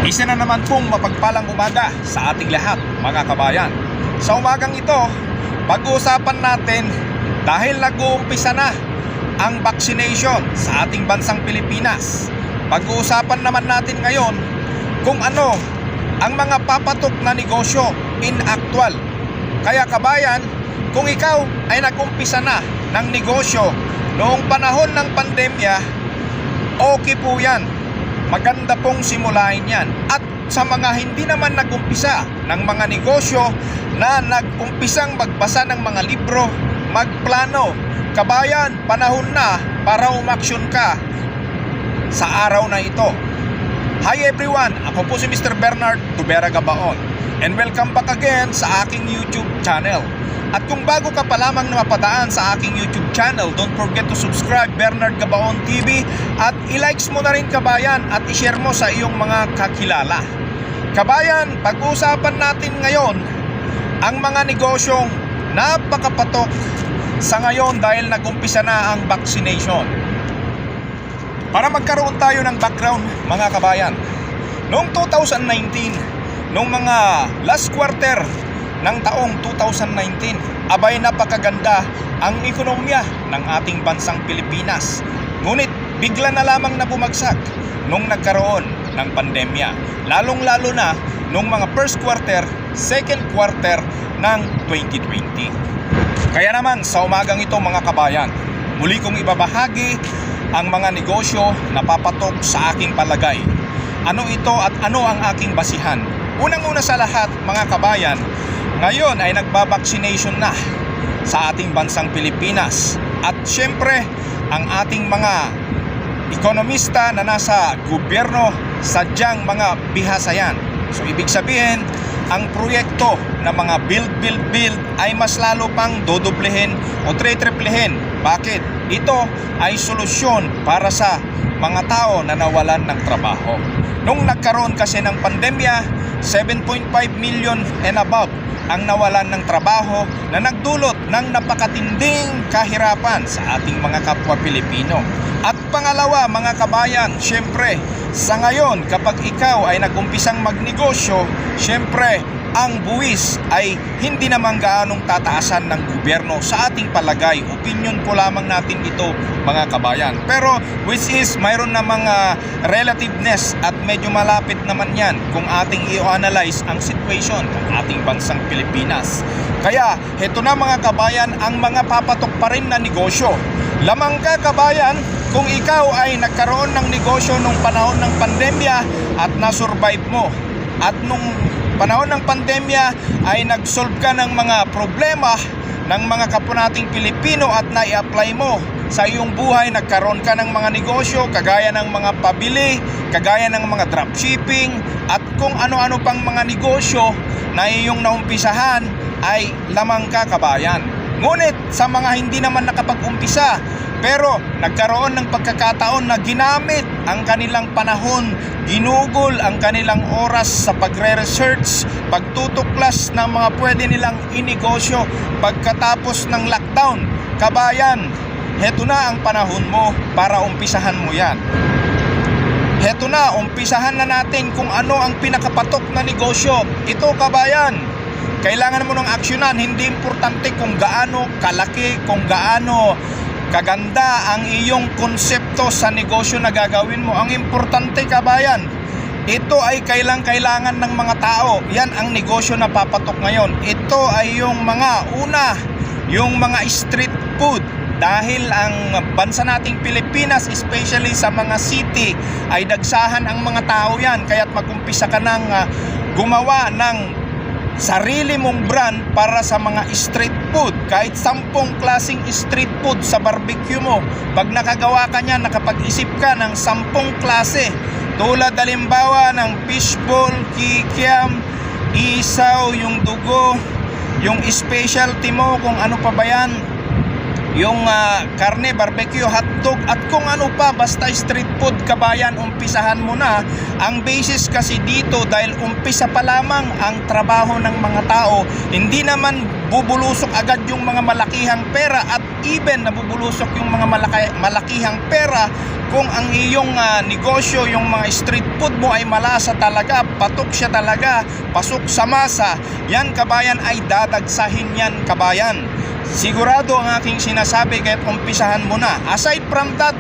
Isa na naman pong mapagpalang umaga sa ating lahat, mga kabayan. Sa umagang ito, pag-uusapan natin dahil nag-uumpisa na ang vaccination sa ating bansang Pilipinas. Pag-uusapan naman natin ngayon kung ano ang mga papatok na negosyo in actual. Kaya kabayan, kung ikaw ay nag-umpisa na ng negosyo noong panahon ng pandemya, okay po yan. Maganda pong simulain yan. At sa mga hindi naman nag-umpisa ng mga negosyo na nag-umpisang magbasa ng mga libro, magplano, kabayan, panahon na para umaksyon ka sa araw na ito. Hi everyone, ako po si Mr. Bernard Tubera Gabaon and welcome back again sa aking YouTube channel. At kung bago ka pa lamang na mapadaan sa aking YouTube channel, don't forget to subscribe Bernard Gabaon TV at i-likes mo na rin kabayan at i-share mo sa iyong mga kakilala. Kabayan, pag-uusapan natin ngayon ang mga negosyong napakapatok sa ngayon dahil nag-umpisa na ang vaccination. Para magkaroon tayo ng background mga kabayan, noong 2019, noong mga last quarter ng taong 2019, abay napakaganda ang ekonomiya ng ating bansang Pilipinas. Ngunit bigla na lamang na bumagsak nung nagkaroon ng pandemya, lalong-lalo na nung mga first quarter, second quarter ng 2020. Kaya naman sa umagang ito mga kabayan, muli kong ibabahagi ang mga negosyo na papatok sa aking palagay. Ano ito at ano ang aking basihan? Unang-una sa lahat mga kabayan, ngayon ay nagbabaksination na sa ating bansang Pilipinas. At syempre, ang ating mga ekonomista na nasa gobyerno, sadyang mga bihasa yan. So ibig sabihin, ang proyekto na mga build ay mas lalo pang dodoblehin o tritriplehin. Bakit? Ito ay solusyon para sa mga tao na nawalan ng trabaho. Nung nagkaroon kasi ng pandemya, 7.5 million and above ang nawalan ng trabaho na nagdulot ng napakatinding kahirapan sa ating mga kapwa Pilipino. At pangalawa mga kabayan, syempre sa ngayon kapag ikaw ay nag-umpisang magnegosyo, syempre ang buwis ay hindi naman gaanong tataasan ng gobyerno sa ating palagay. Opinion ko lamang natin ito mga kabayan. Pero which is mayroon na mga relativeness at medyo malapit naman yan kung ating i-analyze ang situation ng ating bansang Pilipinas. Kaya heto na mga kabayan ang mga papatok pa rin na negosyo. Lamang ka kabayan kung ikaw ay nagkaroon ng negosyo nung panahon ng pandemya at nasurvive mo. At nung panahon ng pandemya ay nag-solve ka ng mga problema ng mga kapwa nating Pilipino at nai-apply mo sa iyong buhay. Nagkaroon ka ng mga negosyo kagaya ng mga pabili, kagaya ng mga dropshipping at kung ano-ano pang mga negosyo na iyong naumpisahan ay lamang ka kabayan. Ngunit sa mga hindi naman nakapag-umpisa pero nagkaroon ng pagkakataon na ginamit ang kanilang panahon, ginugol ang kanilang oras sa pagre-research, pagtutuklas ng mga pwede nilang inegosyo pagkatapos ng lockdown. Kabayan, heto na ang panahon mo para umpisahan mo yan. Heto na, umpisahan na natin kung ano ang pinakapatok na negosyo. Ito kabayan, kailangan mo ng aksyonan. Hindi importante kung gaano kalaki, kung gaano kaganda ang iyong konsepto sa negosyo na gagawin mo. Ang importante kabayan, ito ay kailangan ng mga tao. Yan ang negosyo na papatok ngayon. Ito ay yung mga yung mga street food. Dahil ang bansa nating Pilipinas, especially sa mga city, ay dagsahan ang mga tao yan. Kaya't mag-umpisa ka ng gumawa ng sarili mong brand para sa mga street food. Kahit 10 klaseng street food sa barbecue mo, pag nakagawa ka niyan, nakapag-isip ka ng 10 klase. Tulad halimbawa ng fishball, kikiam, isaw, yung dugo, yung specialty mo, kung ano pa ba yan, yung karne, barbecue, hotdog at kung ano pa, basta street food kabayan, umpisahan mo na. Ang basis kasi dito dahil umpisa pa lamang ang trabaho ng mga tao, hindi naman bubulusok agad yung mga malakihang pera at even nabubulusok yung mga malakihang pera kung ang iyong negosyo, yung mga street food mo ay malasa talaga, patok siya talaga, pasok sa masa, yan kabayan ay dadagsahin yan kabayan. Sigurado ang aking sinasabi, kahit umpisahan mo na. Aside from that,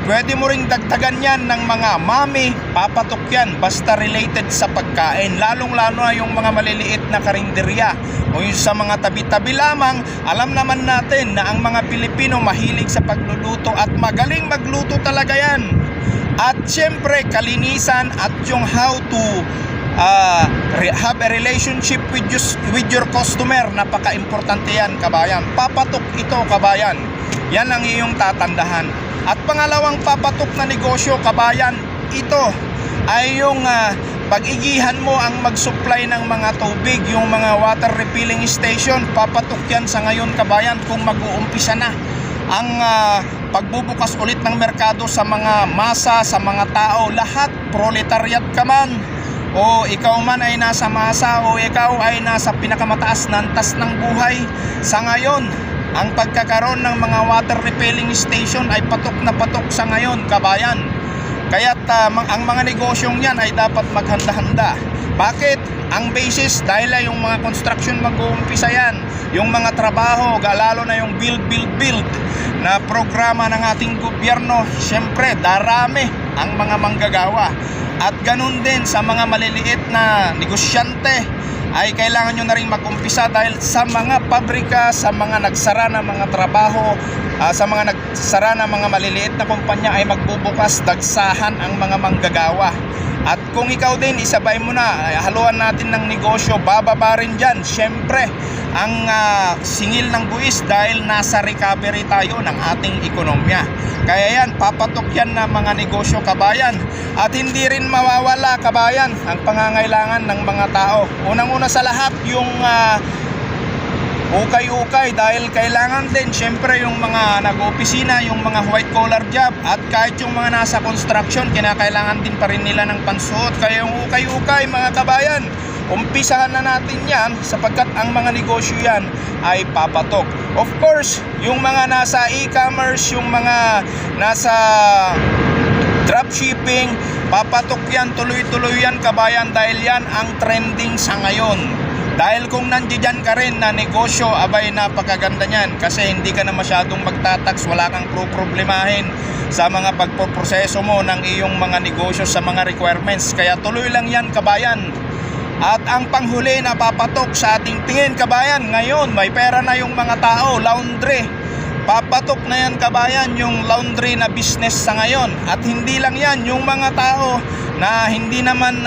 pwede mo ring dagdagan yan ng mga mami, papatok yan, basta related sa pagkain. Lalong-lalo na yung mga maliliit na karinderya o yung sa mga tabi-tabi lamang. Alam naman natin na ang mga Pilipino mahilig sa pagluluto at magaling magluto talaga yan. At syempre, kalinisan at yung how to have a relationship with your customer, napaka-importante yan kabayan. Papatok ito kabayan, yan ang iyong tatandahan. At pangalawang papatok na negosyo kabayan, ito ay yung pag-igihan mo ang mag-supply ng mga tubig, yung mga water refilling station. Papatok yan sa ngayon kabayan kung mag-uumpisa na ang pagbubukas ulit ng merkado sa mga masa, sa mga tao, lahat, proletariat ka man o ikaw man ay nasa masa o ikaw ay nasa pinakamataas na antas ng buhay, sa ngayon ang pagkakaroon ng mga water refilling station ay patok na patok sa ngayon kabayan. Kaya't ang mga negosyong yan ay dapat maghanda-handa. Bakit? Ang basis dahil yung mga construction mag-uumpisa yan, yung mga trabaho, lalo na yung build na programa ng ating gobyerno, syempre darami ang mga manggagawa. At ganun din sa mga maliliit na negosyante ay kailangan nyo na rin mag-umpisa dahil sa mga pabrika, sa mga nagsara na mga trabaho, sa mga nagsara na mga maliliit na kumpanya ay magbubukas, dagsahan ang mga manggagawa. At kung ikaw din, isabay mo na, haluan natin ng negosyo, bababa rin dyan syempre ang singil ng buwis dahil nasa recovery tayo ng ating ekonomiya. Kaya yan, papatok yan na mga negosyo kabayan. At hindi rin mawawala kabayan ang pangangailangan ng mga tao. Unang-una sa lahat yung ukay-ukay, dahil kailangan din syempre yung mga nag-opisina, yung mga white collar job, at kahit yung mga nasa construction, kinakailangan din pa rin nila ng pansuot. Kaya yung ukay-ukay mga kabayan, umpisahan na natin yan sapagkat ang mga negosyo yan ay papatok. Of course, yung mga nasa e-commerce, yung mga nasa dropshipping, papatok yan, tuloy-tuloy yan kabayan dahil yan ang trending sa ngayon. Dahil kung nandiyan ka rin na negosyo, abay napakaganda niyan kasi hindi ka na masyadong magtatax, wala kang problemahin sa mga pagpoproseso mo ng iyong mga negosyo sa mga requirements. Kaya tuloy lang yan kabayan. At ang panghuli na papatok sa ating tingin kabayan, ngayon may pera na yung mga tao, laundry. Papatok na yan kabayan, yung laundry na business sa ngayon. At hindi lang yan, yung mga tao na hindi naman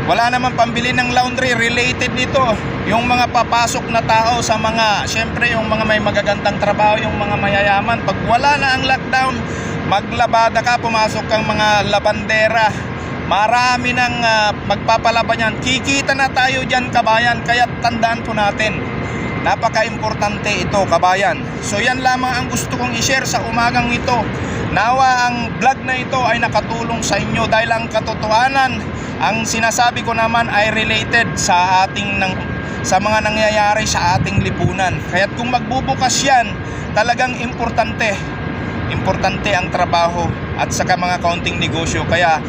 wala naman pambili ng laundry, related nito yung mga papasok na tao sa mga, syempre yung mga may magagandang trabaho, yung mga mayayaman. Pag wala na ang lockdown, maglabada ka, pumasok kang mga labandera, marami nang magpapalaban yan. Kikita na tayo dyan kabayan, kaya tandaan po natin, napaka-importante ito kabayan. So yan lamang ang gusto kong i-share sa umagang ito. Nawa ang vlog na ito ay nakatulong sa inyo dahil ang katotohanan, ang sinasabi ko naman ay related sa sa mga nangyayari sa ating lipunan. Kaya't kung magbubukas yan, talagang importante ang trabaho at saka mga kaunting negosyo. Kaya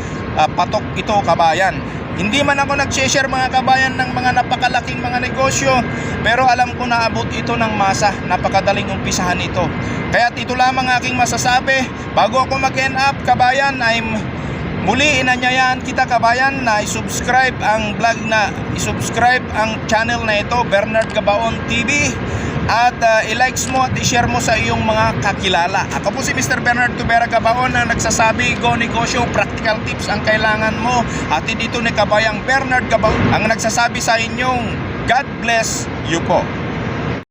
patok ito kabayan. Hindi man ako nag-share mga kabayan ng mga napakalaking mga negosyo, pero alam ko na abot ito ng masa, napakadaling umpisahan ito. Kaya ito lamang aking masasabi, bago ako mag-end up kabayan, ay muli inanyayahan kita kabayan na i-subscribe ang vlog i-subscribe ang channel na ito, Bernard Gabaon TV, at i-likes mo at i-share mo sa iyong mga kakilala. Ako po si Mr. Bernard Tubera Gabaon na nagsasabi, go negosyo, practical tips ang kailangan mo. At dito ni kabayang Bernard Gabaon ang nagsasabi sa inyong God bless you po.